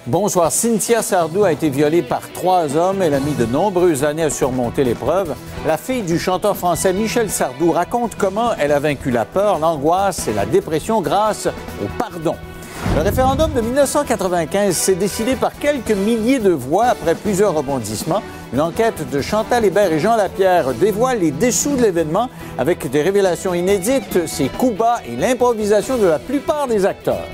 Bonsoir. Cynthia Sardou a été violée par 3 hommes. Elle a mis de nombreuses années à surmonter l'épreuve. La fille du chanteur français Michel Sardou raconte comment elle a vaincu la peur, l'angoisse et la dépression grâce au pardon. Le référendum de 1995 s'est décidé par quelques milliers de voix après plusieurs rebondissements. Une enquête de Chantal Hébert et Jean Lapierre dévoile les dessous de l'événement avec des révélations inédites, ses coups bas et l'improvisation de la plupart des acteurs.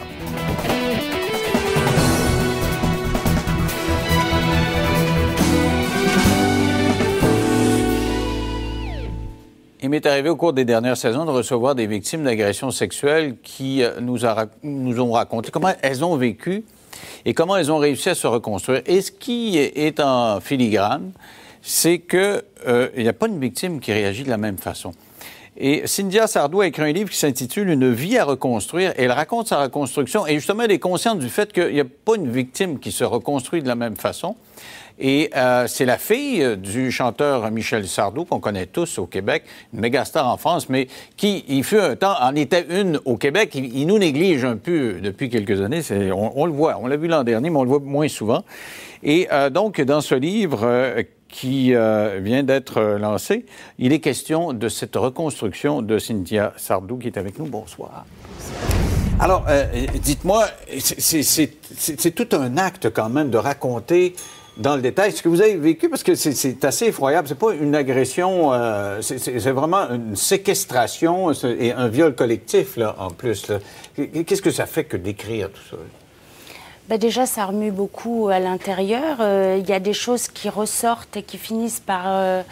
Il m'est arrivé au cours des dernières saisons de recevoir des victimes d'agressions sexuelles qui nous ont raconté comment elles ont vécu et comment elles ont réussi à se reconstruire. Et ce qui est en filigrane, c'est qu'il n'y a pas une victime qui réagit de la même façon. Et Cynthia Sardou a écrit un livre qui s'intitule « Une vie à reconstruire ». Et elle raconte sa reconstruction. Et justement, elle est consciente du fait qu'il n'y a pas une victime qui se reconstruit de la même façon. Et c'est la fille du chanteur Michel Sardou, qu'on connaît tous au Québec, une méga star en France, mais qui, il fut un temps, en était une au Québec. Il nous néglige un peu depuis quelques années. On le voit, on l'a vu l'an dernier, mais on le voit moins souvent. Et donc, dans ce livre qui vient d'être lancé, il est question de cette reconstruction de Cynthia Sardou qui est avec nous. Bonsoir. Alors, dites-moi, c'est tout un acte quand même de raconter dans le détail ce que vous avez vécu, parce que c'est assez effroyable. C'est pas une agression, c'est vraiment une séquestration et un viol collectif, là, en plus. Qu'est-ce que ça fait que d'écrire tout ça? Ben déjà, ça remue beaucoup à l'intérieur. Il y a des choses qui ressortent et qui finissent par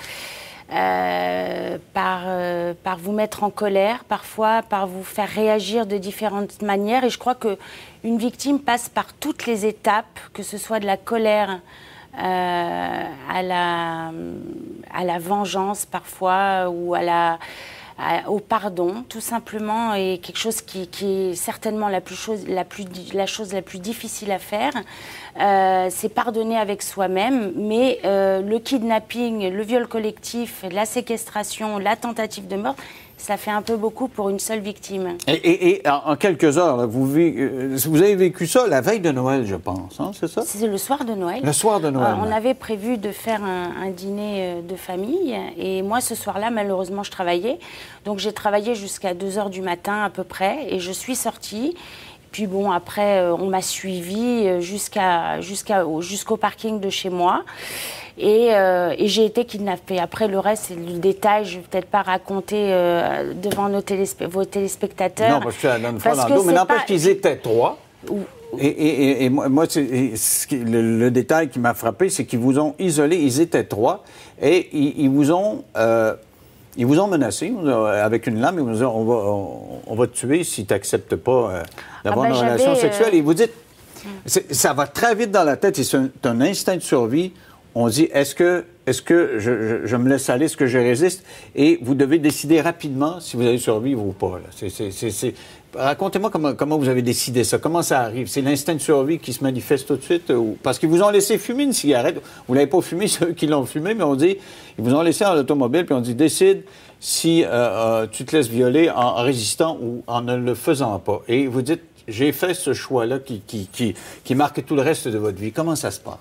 vous mettre en colère, parfois par vous faire réagir de différentes manières. Et je crois qu'une victime passe par toutes les étapes, que ce soit de la colère à la vengeance parfois, ou au pardon, tout simplement, est quelque chose qui est certainement la chose la plus difficile à faire. C'est pardonner avec soi-même, mais le kidnapping, le viol collectif, la séquestration, la tentative de meurtre, ça fait un peu beaucoup pour une seule victime. Et en quelques heures, là, vous avez vécu ça la veille de Noël, je pense, hein, c'est ça? C'est le soir de Noël. Le soir de Noël. On avait prévu de faire un dîner de famille. Et moi, ce soir-là, malheureusement, je travaillais. Donc, j'ai travaillé jusqu'à 2 h du matin à peu près. Et je suis sortie. Puis bon, après, on m'a suivie jusqu'au parking de chez moi. Et j'ai été kidnappée. Après, le reste, c'est le détail. Je ne vais peut-être pas raconter devant vos téléspectateurs. Non, parce que ça donne froid dans le dos. Mais n'empêche qu'ils étaient 3. Et moi, le détail qui m'a frappé, c'est qu'ils vous ont isolé. Ils étaient 3. Et ils vous ont menacé avec une lame. Ils vous ont dit, on va te tuer si tu n'acceptes pas d'avoir une relation sexuelle. Et vous dites, ça va très vite dans la tête. C'est un instinct de survie. On dit, est-ce que je me laisse aller, est-ce que je résiste? Et vous devez décider rapidement si vous allez survivre ou pas. Racontez-moi comment vous avez décidé ça. Comment ça arrive? C'est l'instinct de survie qui se manifeste tout de suite? Parce qu'ils vous ont laissé fumer une cigarette. Vous ne l'avez pas fumée, c'est eux qui l'ont fumée, mais on dit, ils vous ont laissé en automobile, puis on dit, décide si tu te laisses violer en résistant ou en ne le faisant pas. Et vous dites, j'ai fait ce choix-là qui marque tout le reste de votre vie. Comment ça se passe?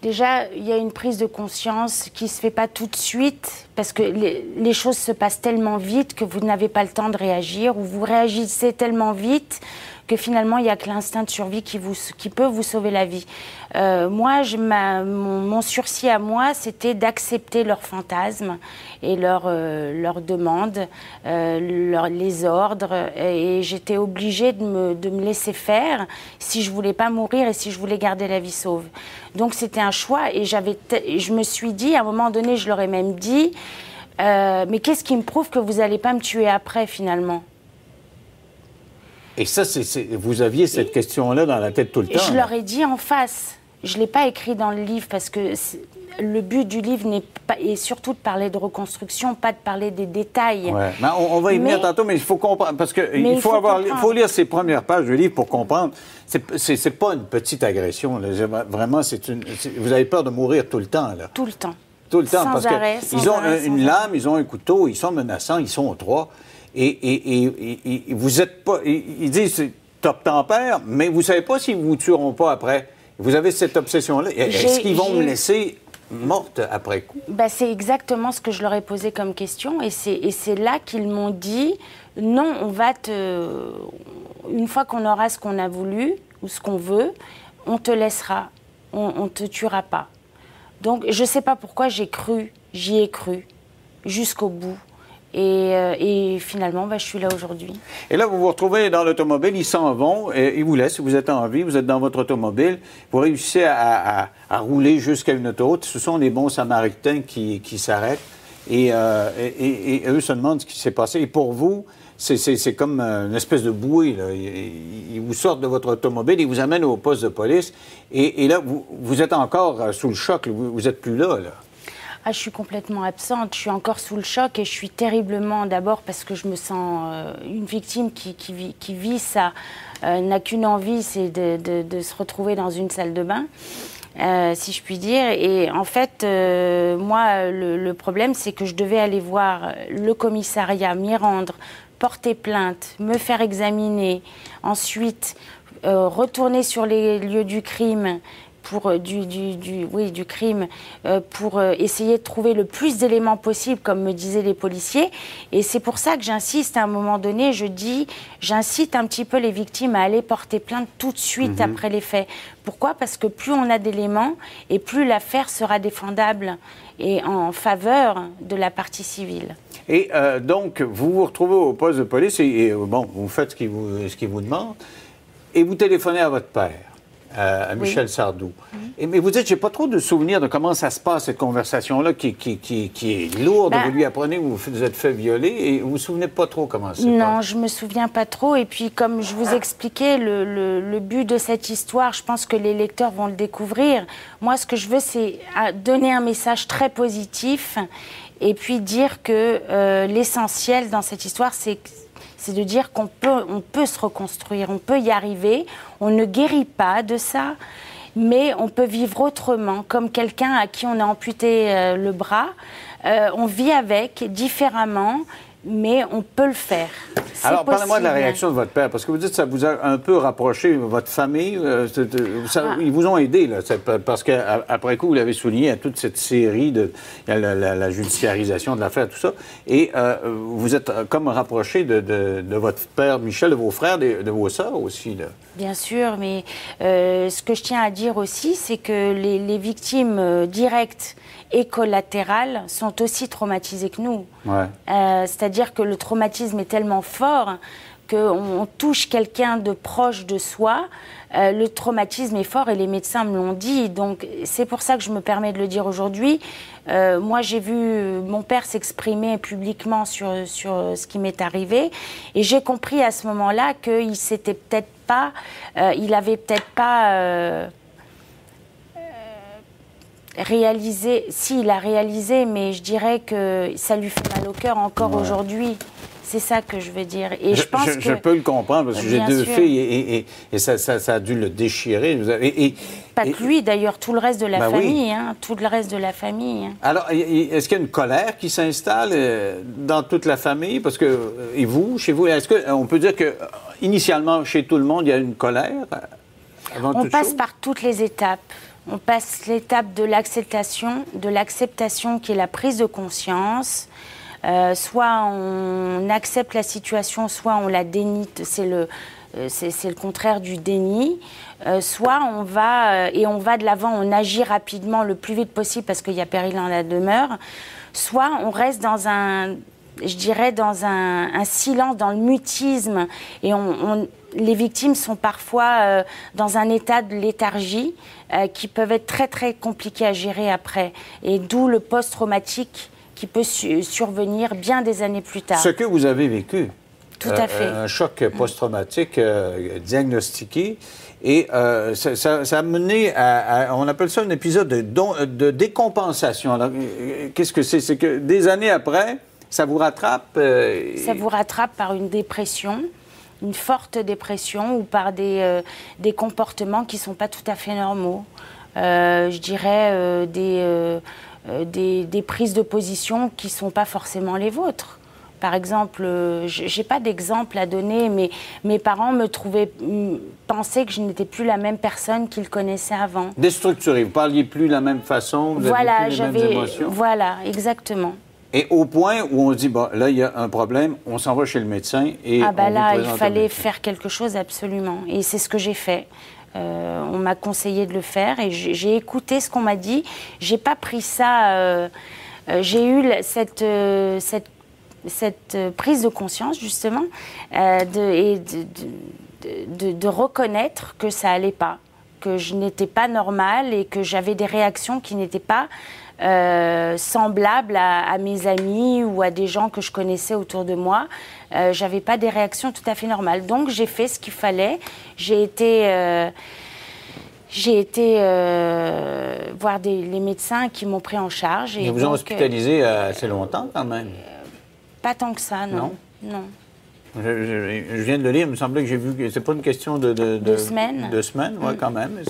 Déjà, il y a une prise de conscience qui ne se fait pas tout de suite, parce que les choses se passent tellement vite que vous n'avez pas le temps de réagir, ou vous réagissez tellement vite que finalement, il n'y a que l'instinct de survie qui peut vous sauver la vie. Moi, mon sursis à moi, c'était d'accepter leurs fantasmes et leurs demandes, les ordres. Et j'étais obligée de me laisser faire si je ne voulais pas mourir et si je voulais garder la vie sauve. Donc, c'était un choix. Et je me suis dit, à un moment donné, je leur ai même dit, mais qu'est-ce qui me prouve que vous n'allez pas me tuer après, finalement ? Et ça, vous aviez cette question-là dans la tête tout le temps. Je leur ai dit en face. Je ne l'ai pas écrit dans le livre parce que le but du livre est surtout de parler de reconstruction, pas de parler des détails. Ouais. Mais on va y venir tantôt, mais il faut comprendre, parce qu'il faut lire ces premières pages du livre pour comprendre. C'est pas une petite agression. Là. Vraiment, vous avez peur de mourir tout le temps. Là. Tout le temps. Tout le temps, sans parce arrêt, qu'ils ont une lame, ils ont un couteau, ils sont menaçants, ils sont 3. Et vous êtes pas... Ils disent, t'obtempèrent, mais vous ne savez pas s'ils ne vous tueront pas après. Vous avez cette obsession-là. Est-ce qu'ils vont me laisser morte après coup? Ben, c'est exactement ce que je leur ai posé comme question. Et c'est là qu'ils m'ont dit, non, on va une fois qu'on aura ce qu'on a voulu ou ce qu'on veut, on te laissera, on ne te tuera pas. Donc, je ne sais pas pourquoi j'y ai cru jusqu'au bout. Et finalement, je suis là aujourd'hui. Et là, vous vous retrouvez dans l'automobile, ils s'en vont, ils vous laissent, vous êtes en vie, vous êtes dans votre automobile, vous réussissez à rouler jusqu'à une autoroute. Ce sont les bons Samaritains qui s'arrêtent et eux se demandent ce qui s'est passé. Et pour vous, c'est comme une espèce de bouée, là. Ils vous sortent de votre automobile, ils vous amènent au poste de police. Et là, vous êtes encore sous le choc, vous n'êtes plus là. Ah, je suis complètement absente, je suis encore sous le choc et je suis terriblement, d'abord parce que je me sens une victime qui vit ça, n'a qu'une envie, c'est de se retrouver dans une salle de bain, si je puis dire. Et en fait, moi, le problème, c'est que je devais aller voir le commissariat, m'y rendre, porter plainte, me faire examiner, ensuite retourner sur les lieux du crime, pour du crime, pour essayer de trouver le plus d'éléments possibles, comme me disaient les policiers. Et c'est pour ça que j'insiste, à un moment donné, j'incite un petit peu les victimes à aller porter plainte tout de suite après les faits. Pourquoi? Parce que plus on a d'éléments et plus l'affaire sera défendable et en faveur de la partie civile. Et donc, vous vous retrouvez au poste de police et bon, vous faites ce qu'il vous demande et vous téléphonez à votre père. À Michel Sardou. Mais vous dites, j'ai pas trop de souvenirs de comment ça se passe, cette conversation-là, qui est lourde. Vous lui apprenez que vous vous êtes fait violer et vous vous souvenez pas trop comment ça se passe. Non, je me souviens pas trop. Et puis, comme je vous expliquais, le but de cette histoire, je pense que les lecteurs vont le découvrir. Moi, ce que je veux, c'est donner un message très positif et puis dire que l'essentiel dans cette histoire, c'est de dire qu'on peut se reconstruire, on peut y arriver, on ne guérit pas de ça, mais on peut vivre autrement, comme quelqu'un à qui on a amputé le bras. On vit avec, différemment, mais on peut le faire. Alors, parlez-moi de la réaction de votre père, parce que vous dites que ça vous a un peu rapproché, votre famille. Ils vous ont aidé, là, parce qu'après coup, vous l'avez souligné, à toute cette série de la judiciarisation de l'affaire, tout ça. Et vous êtes comme rapproché de votre père Michel, de vos frères, de vos sœurs aussi, là. Bien sûr, mais ce que je tiens à dire aussi, c'est que les victimes directes et collatérales sont aussi traumatisées que nous. Ouais. C'est-à-dire que le traumatisme est tellement fort qu'on touche quelqu'un de proche de soi, le traumatisme est fort et les médecins me l'ont dit. Donc c'est pour ça que je me permets de le dire aujourd'hui. Moi, j'ai vu mon père s'exprimer publiquement sur ce qui m'est arrivé et j'ai compris à ce moment-là qu'il s'était peut-être pas, il avait peut-être pas réalisé. Si, il a réalisé, mais je dirais que ça lui fait mal au cœur encore aujourd'hui. C'est ça que je veux dire. Et je pense que... Je peux le comprendre, parce que j'ai deux filles et ça a dû le déchirer. Pas que lui, d'ailleurs, tout le reste de la famille. Oui. Hein, tout le reste de la famille. Alors, est-ce qu'il y a une colère qui s'installe dans toute la famille? Parce que, et vous, chez vous, est-ce qu'on peut dire qu'initialement, chez tout le monde, il y a une colère avant toute chose? On passe par toutes les étapes. On passe l'étape de l'acceptation qui est la prise de conscience. Soit on accepte la situation, soit on la dénie, c'est le contraire du déni. Soit on va de l'avant, on agit rapidement le plus vite possible parce qu'il y a péril dans la demeure. Soit on reste dans un silence, dans le mutisme, et les victimes sont parfois dans un état de léthargie qui peuvent être très très compliqués à gérer après, et d'où le post-traumatique qui peut survenir bien des années plus tard. Ce que vous avez vécu. Tout à fait. Un choc post-traumatique diagnostiqué. Et ça a mené à, on appelle ça un épisode de décompensation. Alors, qu'est-ce que c'est? C'est que des années après, ça vous rattrape? Ça vous rattrape par une dépression, une forte dépression, ou par des comportements qui ne sont pas tout à fait normaux. Je dirais des prises de position qui ne sont pas forcément les vôtres. Par exemple, j'ai pas d'exemple à donner, mais mes parents pensaient que je n'étais plus la même personne qu'ils connaissaient avant. Déstructuré, vous parliez plus de la même façon, vous n'aviez plus les mêmes émotions. Voilà, exactement. Et au point où on se dit, bon, là, il y a un problème, on s'en va chez le médecin et ah ben on là, vous il présente fallait faire quelque chose absolument. Et c'est ce que j'ai fait. On m'a conseillé de le faire et j'ai écouté ce qu'on m'a dit. J'ai pas pris ça... j'ai eu cette prise de conscience, justement, de reconnaître que ça allait pas, que je n'étais pas normale et que j'avais des réactions qui n'étaient pas semblables à mes amis ou à des gens que je connaissais autour de moi. J'avais pas des réactions tout à fait normales. Donc j'ai fait ce qu'il fallait. J'ai été voir les médecins qui m'ont pris en charge. Ils vous ont hospitalisé assez longtemps quand même? Pas tant que ça, non. Non. Je viens de le lire, il me semblait que j'ai vu que c'est pas une question de 2 semaines. 2 semaines, oui, quand même.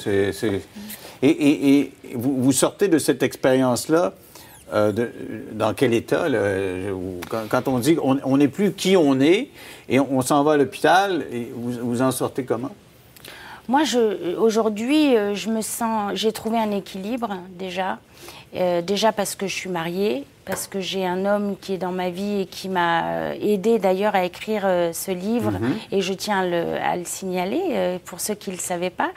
Et vous sortez de cette expérience-là dans quel état? Là, quand on dit qu'on n'est plus qui on est et on s'en va à l'hôpital, vous en sortez comment? Moi, aujourd'hui, j'ai trouvé un équilibre déjà. Déjà parce que je suis mariée, parce que j'ai un homme qui est dans ma vie et qui m'a aidée d'ailleurs à écrire ce livre, et je tiens à le signaler pour ceux qui ne le savaient pas.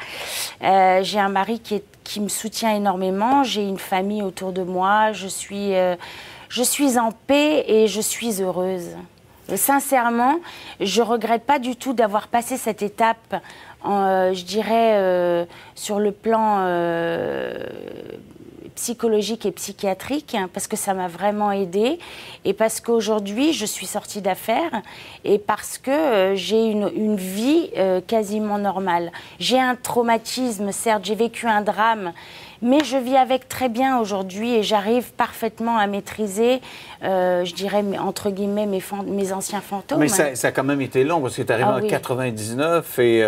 J'ai un mari qui me soutient énormément, j'ai une famille autour de moi, je suis en paix et je suis heureuse. Sincèrement, je ne regrette pas du tout d'avoir passé cette étape, je dirais, sur le plan psychologique et psychiatrique, parce que ça m'a vraiment aidée et parce qu'aujourd'hui, je suis sortie d'affaires et parce que j'ai une vie quasiment normale. J'ai un traumatisme, certes, j'ai vécu un drame, mais je vis avec très bien aujourd'hui et j'arrive parfaitement à maîtriser, je dirais, entre guillemets, mes anciens fantômes. Mais ça a quand même été long, parce que c'est arrivé en 99 et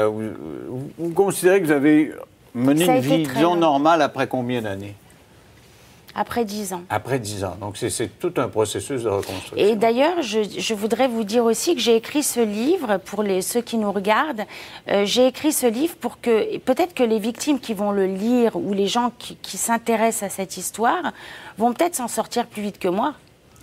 vous considérez que vous avez mené une vie, disons, normale après combien d'années? Après 10 ans. Après 10 ans. Donc, c'est tout un processus de reconstruction. Et d'ailleurs, je voudrais vous dire aussi que j'ai écrit ce livre, pour ceux qui nous regardent, j'ai écrit ce livre pour que, peut-être que les victimes qui vont le lire ou les gens qui s'intéressent à cette histoire vont peut-être s'en sortir plus vite que moi.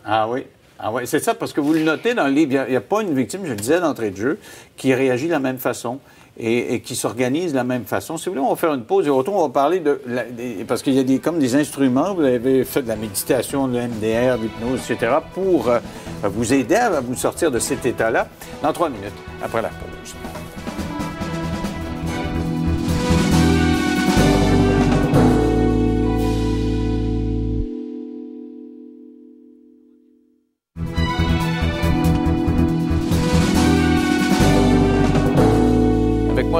Ah oui. Ah oui, c'est ça, parce que vous le notez dans le livre, il n'y a pas une victime, je le disais d'entrée de jeu, qui réagit de la même façon. Et qui s'organisent de la même façon. Si vous voulez, on va faire une pause et autour, on va parler parce qu'il y a comme des instruments. Vous avez fait de la méditation, de l'MDR, de l'hypnose, etc., pour vous aider à vous sortir de cet état-là dans 3 minutes, après la pause.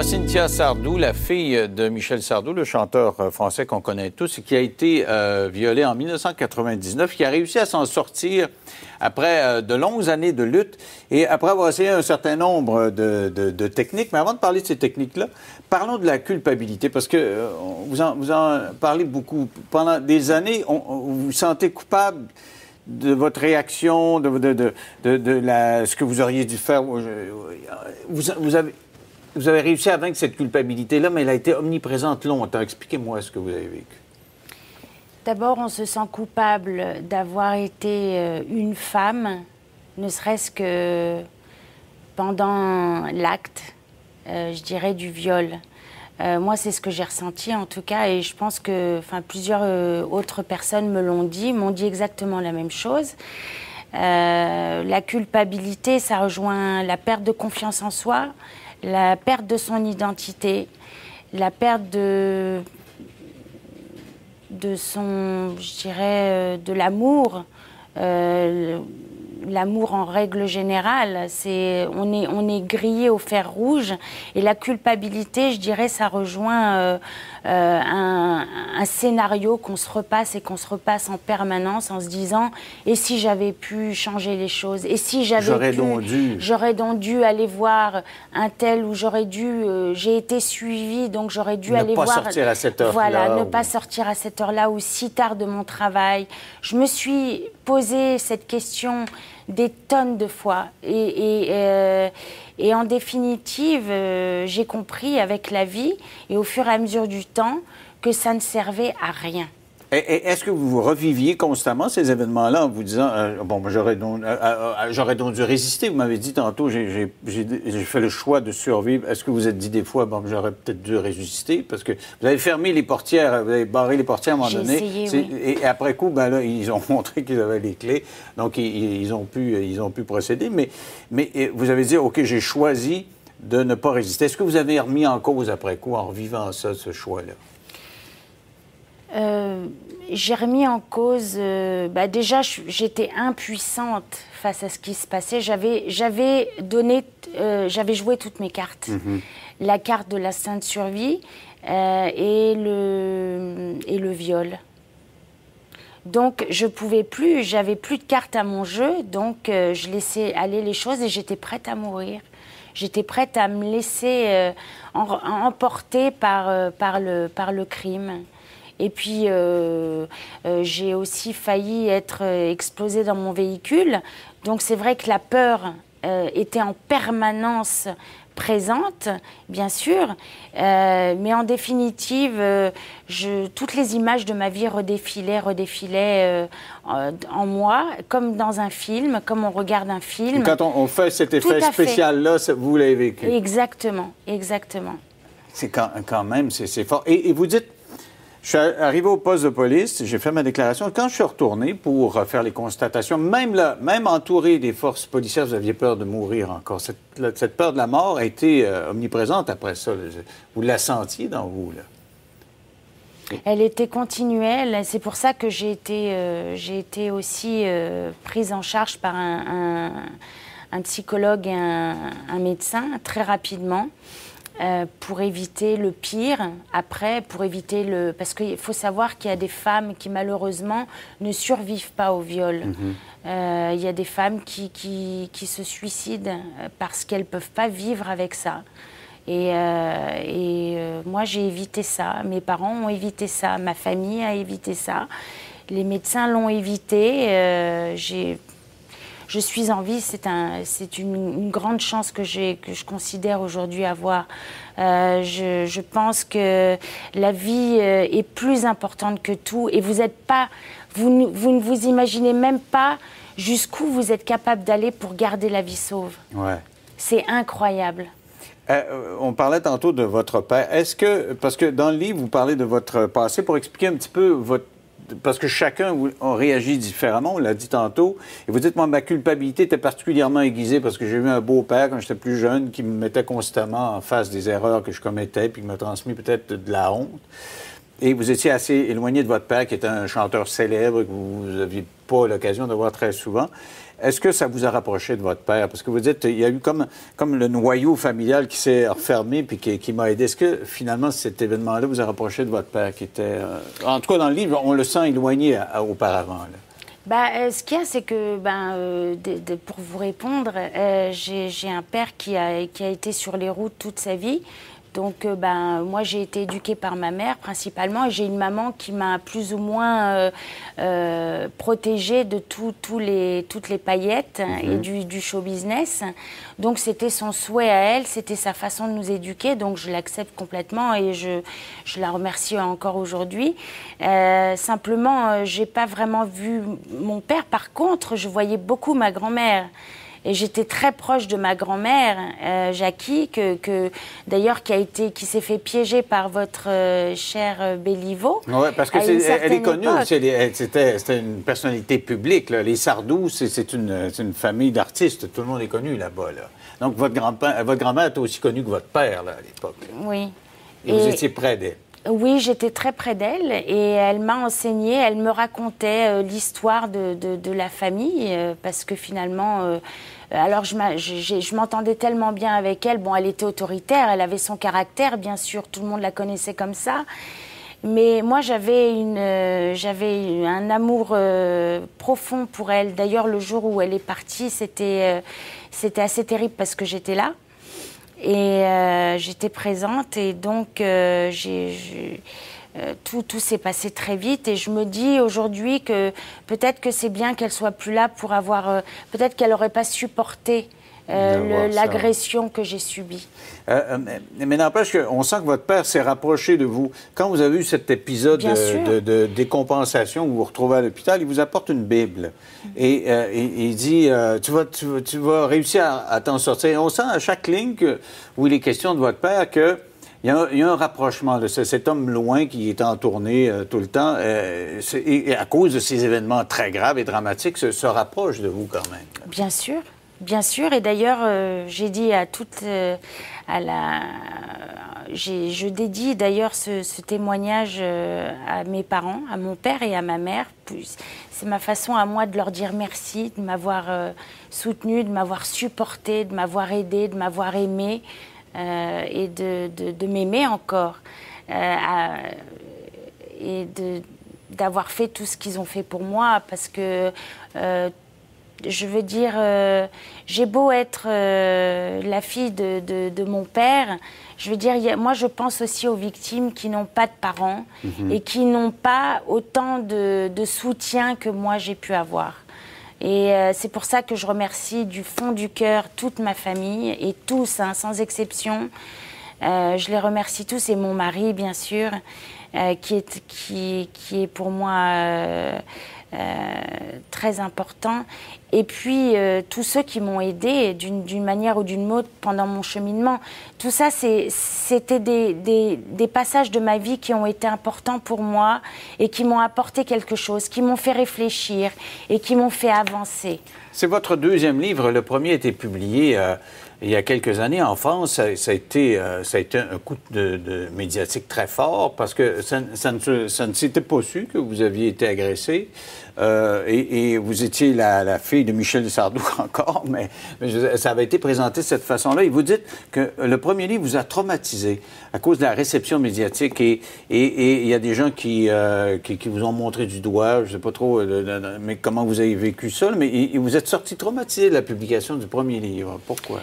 Cynthia Sardou, la fille de Michel Sardou, le chanteur français qu'on connaît tous, et qui a été violée en 1999, qui a réussi à s'en sortir après de longues années de lutte et après avoir essayé un certain nombre de techniques. Mais avant de parler de ces techniques-là, parlons de la culpabilité, parce que vous en parlez beaucoup. Pendant des années, vous vous sentez coupable de votre réaction, de ce que vous auriez dû faire. Vous avez réussi à vaincre cette culpabilité-là, mais elle a été omniprésente longtemps. Expliquez-moi ce que vous avez vécu. D'abord, on se sent coupable d'avoir été une femme, ne serait-ce que pendant l'acte, je dirais, du viol. Moi, c'est ce que j'ai ressenti, en tout cas, et je pense que plusieurs autres personnes m'ont dit exactement la même chose. La culpabilité, ça rejoint la perte de confiance en soi, la perte de son identité, la perte de son, je dirais, de l'amour, l'amour en règle générale, on est grillé au fer rouge, et la culpabilité, je dirais, ça rejoint un scénario qu'on se repasse et qu'on se repasse en permanence en se disant « et si j'avais pu changer les choses, et si j'aurais donc dû aller voir un tel, ou j'ai été suivie, donc j'aurais dû aller voir... » Ne pas sortir à cette heure-là. Voilà, ne pas sortir à cette heure-là ou si tard de mon travail. Je me suis posé cette question des tonnes de fois. Et en définitive, j'ai compris avec la vie et au fur et à mesure du temps que ça ne servait à rien. Et est-ce que vous reviviez constamment ces événements-là en vous disant bon, j'aurais donc dû résister? Vous m'avez dit tantôt, j'ai fait le choix de survivre. Est-ce que vous êtes dit des fois, bon, j'aurais peut-être dû résister? Parce que vous avez fermé les portières, vous avez barré les portières à un moment donné. Essayé, oui. Et après coup, ben là, ils ont montré qu'ils avaient les clés, donc ils ont pu procéder. Mais vous avez dit, OK, j'ai choisi de ne pas résister. Est-ce que vous avez remis en cause après coup en revivant ça, ce choix-là? J'ai remis en cause... déjà, j'étais impuissante face à ce qui se passait. J'avais joué toutes mes cartes. La carte de l'instinct de survie et le viol. Donc, je pouvais plus, j'avais plus de cartes à mon jeu, donc je laissais aller les choses et j'étais prête à mourir. J'étais prête à me laisser emporter par le crime. Et puis, j'ai aussi failli être explosée dans mon véhicule. Donc, c'est vrai que la peur était en permanence présente, bien sûr. Mais en définitive, toutes les images de ma vie redéfilaient en moi, comme dans un film, comme on regarde un film. Quand on fait cet effet spécial-là, vous l'avez vécu. Exactement, exactement. C'est quand même, c'est fort. Et vous dites... Je suis arrivé au poste de police, j'ai fait ma déclaration. Quand je suis retourné pour faire les constatations, même là, même entouré des forces policières, vous aviez peur de mourir encore. Cette peur de la mort a été omniprésente après ça. Vous la sentiez dans vous, là? Elle était continuelle. C'est pour ça que j'ai été aussi prise en charge par un psychologue et un médecin très rapidement. Pour éviter le pire, après, pour éviter le... Parce qu'il faut savoir qu'il y a des femmes qui, malheureusement, ne survivent pas au viol. Il y a des femmes qui se suicident parce qu'elles ne peuvent pas vivre avec ça. Et moi, j'ai évité ça. Mes parents ont évité ça. Ma famille a évité ça. Les médecins l'ont évité. Je suis en vie, c'est une grande chance que je considère aujourd'hui avoir. Je pense que la vie est plus importante que tout et vous ne vous imaginez même pas jusqu'où vous êtes capable d'aller pour garder la vie sauve. Ouais. C'est incroyable. On parlait tantôt de votre père. Parce que dans le livre, vous parlez de votre passé pour expliquer un petit peu parce que chacun a réagi différemment, on l'a dit tantôt. Et vous dites, moi, ma culpabilité était particulièrement aiguisée parce que j'ai eu un beau-père quand j'étais plus jeune qui me mettait constamment en face des erreurs que je commettais puis qui m'a transmis peut-être de la honte. Et vous étiez assez éloigné de votre père qui était un chanteur célèbre que vous n'aviez pas l'occasion de voir très souvent. Est-ce que ça vous a rapproché de votre père? Parce que vous dites, il y a eu comme le noyau familial qui s'est refermé puis qui m'a aidé. Est-ce que, finalement, cet événement-là vous a rapproché de votre père qui était... en tout cas, dans le livre, on le sent éloigné auparavant, là. Ce qu'il y a, c'est que, pour vous répondre, j'ai un père qui a été sur les routes toute sa vie. Donc, moi, j'ai été éduquée par ma mère, principalement, et j'ai une maman qui m'a plus ou moins protégée de toutes les paillettes et du show business. Donc, c'était son souhait à elle, c'était sa façon de nous éduquer, donc je l'accepte complètement et je la remercie encore aujourd'hui. Simplement, j'ai pas vraiment vu mon père. Par contre, je voyais beaucoup ma grand-mère. Et j'étais très proche de ma grand-mère, Jackie, d'ailleurs qui s'est fait piéger par votre chère Béliveau. Oui, parce que elle est connue. C'était une personnalité publique, là. Les Sardou, c'est une famille d'artistes. Tout le monde est connu là-bas, là. Donc, votre grand-mère était aussi connue que votre père, là, à l'époque. Oui. Et vous étiez près d'elle. Oui, j'étais très près d'elle et elle m'a enseigné, elle me racontait l'histoire de la famille parce que finalement, alors je m'entendais tellement bien avec elle. Bon, elle était autoritaire, elle avait son caractère, bien sûr, tout le monde la connaissait comme ça. Mais moi, j'avais un amour profond pour elle. D'ailleurs, le jour où elle est partie, c'était assez terrible parce que j'étais là. Et j'étais présente et donc tout s'est passé très vite et je me dis aujourd'hui que peut-être que c'est bien qu'elle soit plus là pour avoir... peut-être qu'elle n'aurait pas supporté l'agression que j'ai subie. Mais n'empêche qu'on sent que votre père s'est rapproché de vous. Quand vous avez eu cet épisode de décompensation où vous vous retrouvez à l'hôpital, il vous apporte une Bible. Et il dit, tu vas réussir à t'en sortir. Et on sent à chaque ligne où il est question de votre père qu'il y a un rapprochement de cet homme loin qui est en tournée tout le temps. Et à cause de ces événements très graves et dramatiques, se rapproche de vous quand même. Bien sûr. Bien sûr, et d'ailleurs, j'ai dit à toute je dédie d'ailleurs ce témoignage à mes parents, à mon père et à ma mère. C'est ma façon à moi de leur dire merci, de m'avoir soutenu, de m'avoir supporté, de m'avoir aidé, de m'avoir aimé et de m'aimer encore. Et d'avoir fait tout ce qu'ils ont fait pour moi, parce que... je veux dire, j'ai beau être la fille de mon père, je veux dire, moi je pense aussi aux victimes qui n'ont pas de parents et qui n'ont pas autant de soutien que moi j'ai pu avoir. Et c'est pour ça que je remercie du fond du cœur toute ma famille et tous, hein, sans exception. Je les remercie tous et mon mari, bien sûr, qui est pour moi... très important. Et puis, tous ceux qui m'ont aidée d'une manière ou d'une autre pendant mon cheminement. Tout ça, c'était des passages de ma vie qui ont été importants pour moi et qui m'ont apporté quelque chose, qui m'ont fait réfléchir et qui m'ont fait avancer. C'est votre deuxième livre. Le premier a été publié il y a quelques années en France. Ça a été un coup de médiatique très fort parce que ça ne s'était pas su que vous aviez été agressé. Et vous étiez la fille de Michel Sardou encore, mais ça avait été présenté de cette façon-là. Et vous dites que le premier livre vous a traumatisé à cause de la réception médiatique. Et il y a des gens qui vous ont montré du doigt, je ne sais pas trop mais comment vous avez vécu ça, mais vous êtes sorti traumatisé de la publication du premier livre. Pourquoi?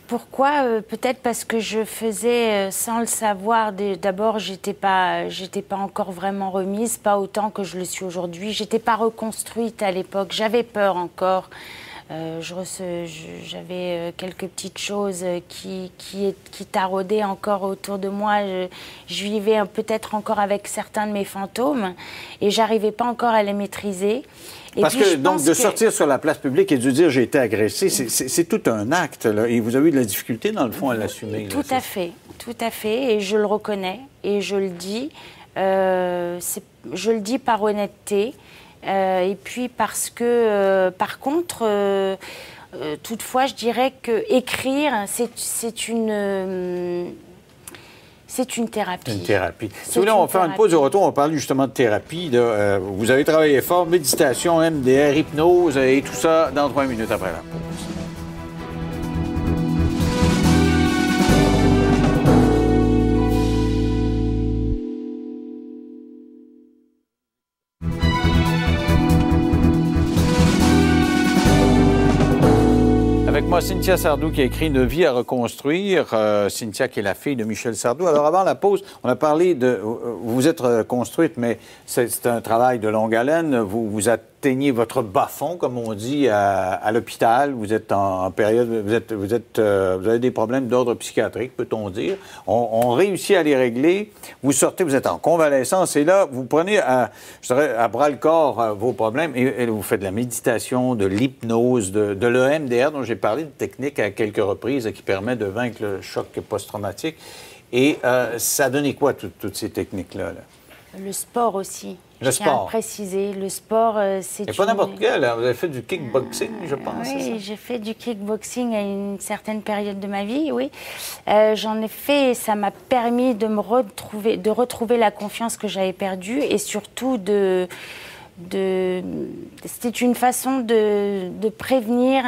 Pourquoi? Peut-être parce que je faisais, sans le savoir, d'abord, j'étais pas encore vraiment remise, pas autant que je le suis aujourd'hui. J'étais pas reconstruite à l'époque, j'avais peur encore. J'avais quelques petites choses qui taraudaient encore autour de moi. Je vivais peut-être encore avec certains de mes fantômes et j'arrivais pas encore à les maîtriser. Et parce puis, que, donc, de sortir sur la place publique et de dire « j'ai été agressé », c'est tout un acte, là. Et vous avez eu de la difficulté, dans le fond, à l'assumer. Tout à fait. Et je le reconnais et je le dis. Je le dis par honnêteté. Et puis parce que, par contre, toutefois, je dirais que écrire, c'est une thérapie. Une thérapie. Si vous voulez, on va faire une pause de retour. On va parler justement de thérapie. Vous avez travaillé fort, méditation, MDR, hypnose et tout ça dans 3 minutes après la pause. Avec moi, Cynthia Sardou qui a écrit Une vie à reconstruire. Cynthia qui est la fille de Michel Sardou. Alors avant la pause, on a parlé de... Vous êtes reconstruite, mais c'est un travail de longue haleine. Vous atteignez votre bas-fond, comme on dit, à l'hôpital. Vous êtes en période... Vous avez des problèmes d'ordre psychiatrique, peut-on dire. On réussit à les régler. Vous sortez, vous êtes en convalescence. Et là, vous prenez à bras-le-corps vos problèmes et vous faites de la méditation, de l'hypnose, de l'EMDR, dont j'ai parlé de technique à quelques reprises qui permet de vaincre le choc post-traumatique. Et ça a donné quoi, toutes ces techniques-là? Là? Le sport aussi. Le sport. Je tiens à préciser. Le sport, c'est... Et pas n'importe quel. Vous avez fait du kickboxing, je pense. Oui, j'ai fait du kickboxing à une certaine période de ma vie, oui. J'en ai fait et ça m'a permis de retrouver la confiance que j'avais perdue et surtout c'était une façon de prévenir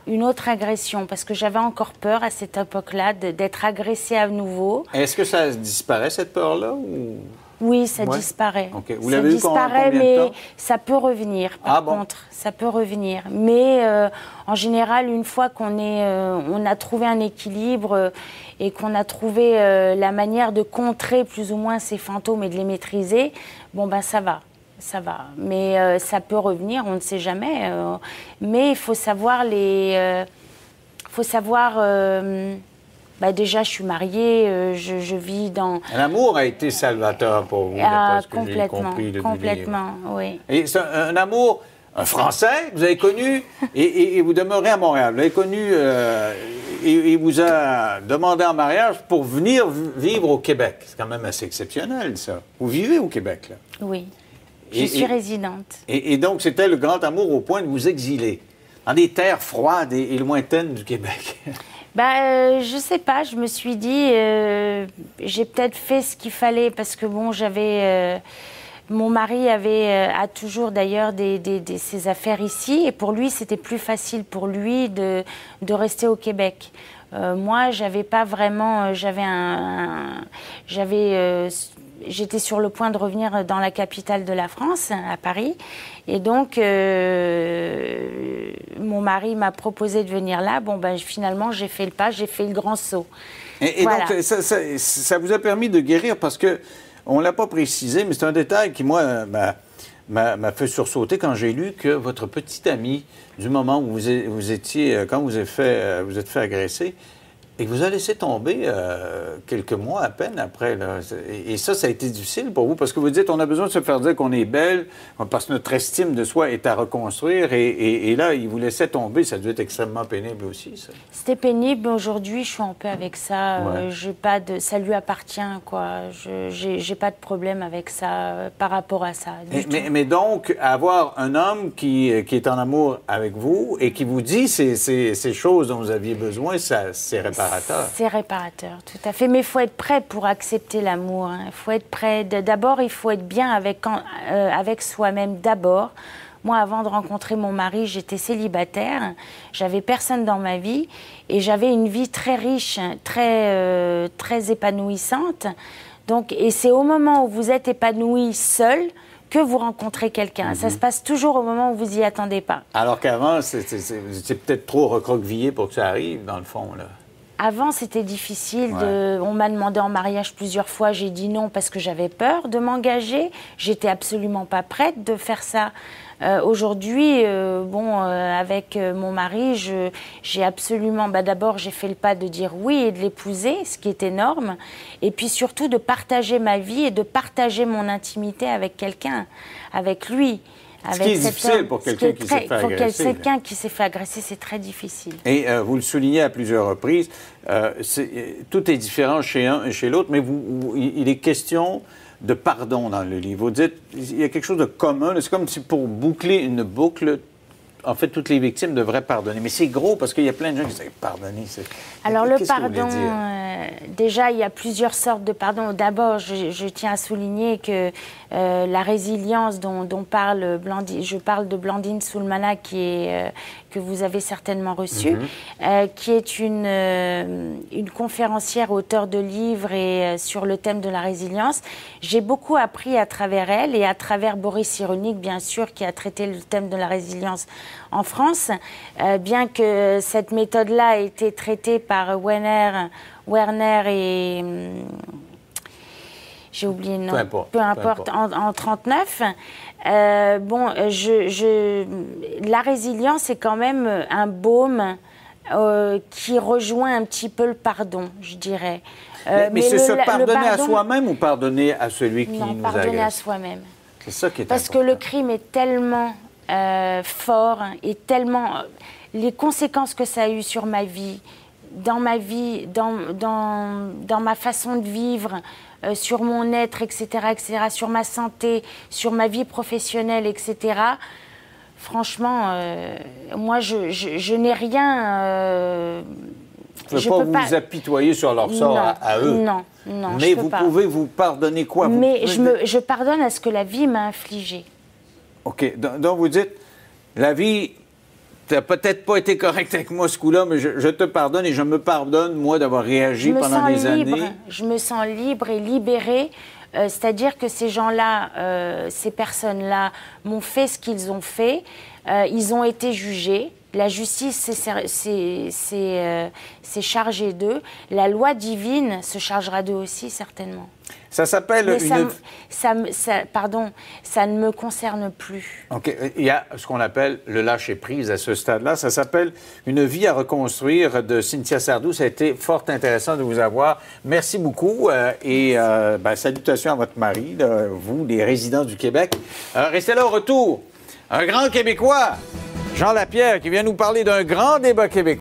une autre agression, parce que j'avais encore peur à cette époque-là d'être agressée à nouveau. Est-ce que ça disparaît, cette peur-là? Ou... Oui, ça disparaît. Okay. Vous ça l'avez eu disparaît, combien de temps? Mais ça peut revenir, par contre. Ça peut revenir. Mais en général, une fois qu'on on a trouvé un équilibre et qu'on a trouvé la manière de contrer plus ou moins ces fantômes et de les maîtriser, bon, ben ça va. Ça va. Mais ça peut revenir, on ne sait jamais. Mais il faut savoir déjà, je suis mariée, je vis dans... L'amour a été salvateur pour vous, d'après ce que j'ai compris depuis complètement, oui. Et c'est un amour, un Français, que vous avez connu, et vous demeurez à Montréal. Vous l'avez connu, il vous a demandé en mariage pour venir vivre au Québec. C'est quand même assez exceptionnel, ça. Vous vivez au Québec, là? Oui. Je suis résidente. Et donc, c'était le grand amour au point de vous exiler dans des terres froides et lointaines du Québec. Je sais pas, je me suis dit, j'ai peut-être fait ce qu'il fallait parce que bon, mon mari a toujours d'ailleurs ses affaires ici et pour lui, c'était plus facile pour lui de rester au Québec. Moi, j'avais pas vraiment, j'étais sur le point de revenir dans la capitale de la France, à Paris. Et donc, mon mari m'a proposé de venir là. Bon, finalement, j'ai fait le pas, j'ai fait le grand saut. Et voilà. Donc, ça vous a permis de guérir parce que, on ne l'a pas précisé, mais c'est un détail qui, moi, m'a fait sursauter quand j'ai lu que votre petite amie, du moment où vous étiez, quand vous êtes fait agresser, et que vous a laissé tomber quelques mois à peine après. Là. Et ça a été difficile pour vous, parce que vous dites, on a besoin de se faire dire qu'on est belle, parce que notre estime de soi est à reconstruire, et là, il vous laissait tomber. Ça a dû être extrêmement pénible aussi, ça. C'était pénible, mais aujourd'hui, je suis en paix avec ça. Ouais. Ça lui appartient, quoi. J'ai pas de problème avec ça, par rapport à ça. Mais donc, avoir un homme qui est en amour avec vous, et qui vous dit ces choses dont vous aviez besoin, c'est réparateur. C'est réparateur, tout à fait. Mais il faut être prêt pour accepter l'amour. Il faut être prêt. D'abord, il faut être bien avec soi-même d'abord. Moi, avant de rencontrer mon mari, j'étais célibataire. J'avais personne dans ma vie. Et j'avais une vie très riche, très épanouissante. Donc, et c'est au moment où vous êtes épanoui seul que vous rencontrez quelqu'un. Ça se passe toujours au moment où vous n'y attendez pas. Alors qu'avant, c'est peut-être trop recroquevillé pour que ça arrive, dans le fond, là. Avant, c'était difficile. On m'a demandé en mariage plusieurs fois. J'ai dit non parce que j'avais peur de m'engager. J'étais absolument pas prête de faire ça. Aujourd'hui, avec mon mari, j'ai absolument... d'abord, j'ai fait le pas de dire oui et de l'épouser, ce qui est énorme. Et puis surtout, de partager ma vie et de partager mon intimité avec quelqu'un, avec lui. Ce qui est difficile pour quelqu'un qui s'est fait agresser. Pour quelqu'un qui s'est fait agresser, c'est très difficile. Et vous le soulignez à plusieurs reprises, tout est différent chez un et chez l'autre, mais il est question de pardon dans le livre. Vous dites, il y a quelque chose de commun, c'est comme si pour boucler une boucle, en fait, toutes les victimes devraient pardonner. Mais c'est gros parce qu'il y a plein de gens qui disent pardonner. Alors, le pardon, déjà, il y a plusieurs sortes de pardon. D'abord, je tiens à souligner que la résilience dont parle Blandine, je parle de Blandine Soulmana, que vous avez certainement reçue, qui est une conférencière, auteure de livres et sur le thème de la résilience. J'ai beaucoup appris à travers elle et à travers Boris Cyrulnik, bien sûr, qui a traité le thème de la résilience en France, bien que cette méthode-là ait été traitée par Werner et... j'ai oublié le nom. Peu importe. En 1939. La résilience est quand même un baume qui rejoint un petit peu le pardon, je dirais. Mais c'est se pardonner à soi-même ou pardonner à celui qui nous agresse? Non, pardonner à soi-même. C'est ça qui est Parce important. Que le crime est tellement fort et tellement... les conséquences que ça a eu sur ma vie, dans ma façon de vivre, sur mon être, etc., sur ma santé, sur ma vie professionnelle, etc. Franchement, moi, je n'ai rien... Vous ne pouvez pas vous apitoyer sur leur sort à eux. Non. Mais vous pouvez vous pardonner quoi? Mais je pardonne à ce que la vie m'a infligé. OK. Donc, vous dites, la vie... Tu n'as peut-être pas été correct avec moi ce coup-là, mais je te pardonne et je me pardonne, moi, d'avoir réagi pendant des années. Je me sens libre et libérée C'est-à-dire que ces gens-là, ces personnes-là m'ont fait ce qu'ils ont fait. Ils ont été jugés. La justice s'est chargée d'eux. La loi divine se chargera d'eux aussi, certainement. Ça s'appelle pardon, ça ne me concerne plus. OK. Il y a ce qu'on appelle le lâcher-prise à ce stade-là. Ça s'appelle Une vie à reconstruire de Cynthia Sardou. Ça a été fort intéressant de vous avoir. Merci beaucoup et salutations à votre mari, vous, les résidents du Québec. Restez là au retour. Un grand Québécois, Jean Lapierre, qui vient nous parler d'un grand débat québécois.